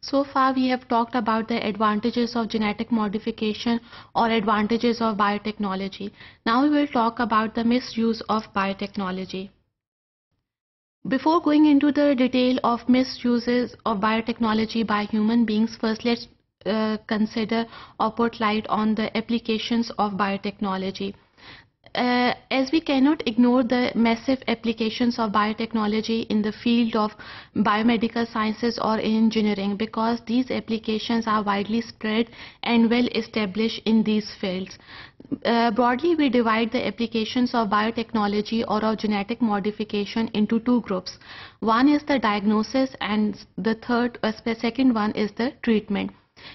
So far we have talked about the advantages of genetic modification or advantages of biotechnology. Now we will talk about the misuse of biotechnology. Before going into the detail of misuses of biotechnology by human beings, first let's consider or put light on the applications of biotechnology. As we cannot ignore the massive applications of biotechnology in the field of biomedical sciences or engineering, because these applications are widely spread and well established in these fields. Broadly, we divide the applications of biotechnology or of genetic modification into two groups. One is the diagnosis and the second one is the treatment.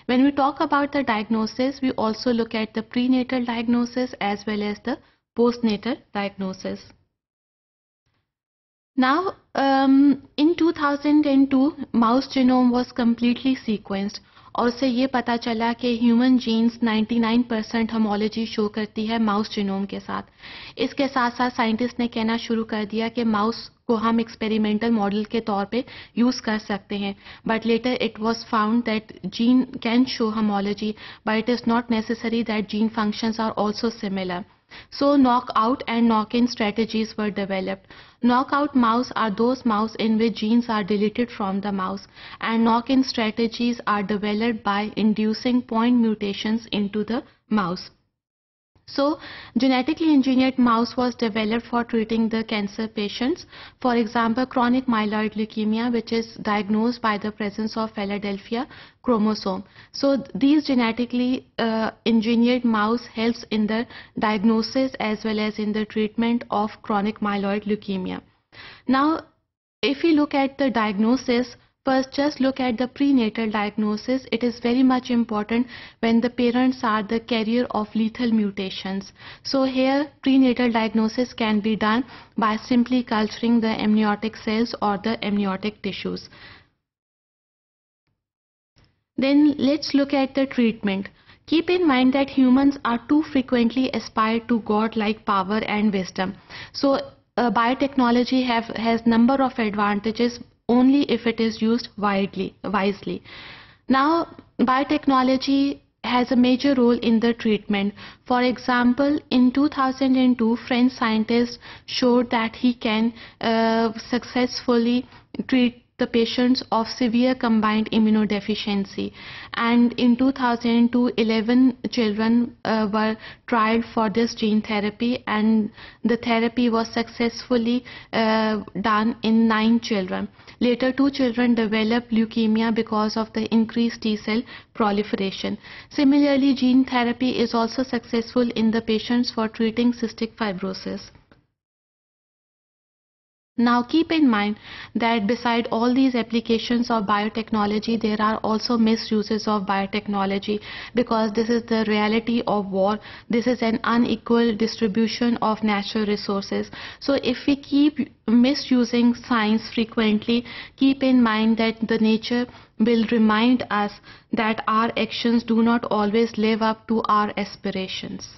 When we talk about the diagnosis, we also look at the prenatal diagnosis as well as the postnatal diagnosis. Now, in 2002, mouse genome was completely sequenced और उससे ये पता चला कि human jeans 99% homology show करती है mouse genome के साथ. इसके साथ साथ साइंटिस्ट ने कहना शुरू कर दिया कि माउस को हम एक्सपेरिमेंटल मॉडल के तौर पे यूज़ कर सकते हैं. But later it was found that gene can show homology, but it is not necessary that gene functions are also similar. So knockout and knock-in strategies were developed. Knockout mouse are those mouse in which genes are deleted from the mouse, and knock-in strategies are developed by inducing point mutations into the mouse. So genetically engineered mouse was developed for treating the cancer patients. For example, chronic myeloid leukemia, which is diagnosed by the presence of Philadelphia chromosome. So these genetically engineered mouse helps in the diagnosis as well as in the treatment of chronic myeloid leukemia. Now, if we look at the diagnosis, first, just look at the prenatal diagnosis. It is very much important when the parents are the carrier of lethal mutations. So here, prenatal diagnosis can be done by simply culturing the amniotic cells or the amniotic tissues. Then let's look at the treatment. Keep in mind that humans are too frequently aspire to God-like power and wisdom. So biotechnology has number of advantages only if it is used wisely. Now, biotechnology has a major role in the treatment. For example, in 2002, French scientists showed that he can successfully treat the patients of severe combined immunodeficiency, and in 2002 11 children were tried for this gene therapy, and the therapy was successfully done in 9 children. Later, 2 children developed leukemia because of the increased T-cell proliferation. Similarly, gene therapy is also successful in the patients for treating cystic fibrosis. Now keep in mind that beside all these applications of biotechnology, there are also misuses of biotechnology, because this is the reality of war. This is an unequal distribution of natural resources. So if we keep misusing science frequently, keep in mind that the nature will remind us that our actions do not always live up to our aspirations.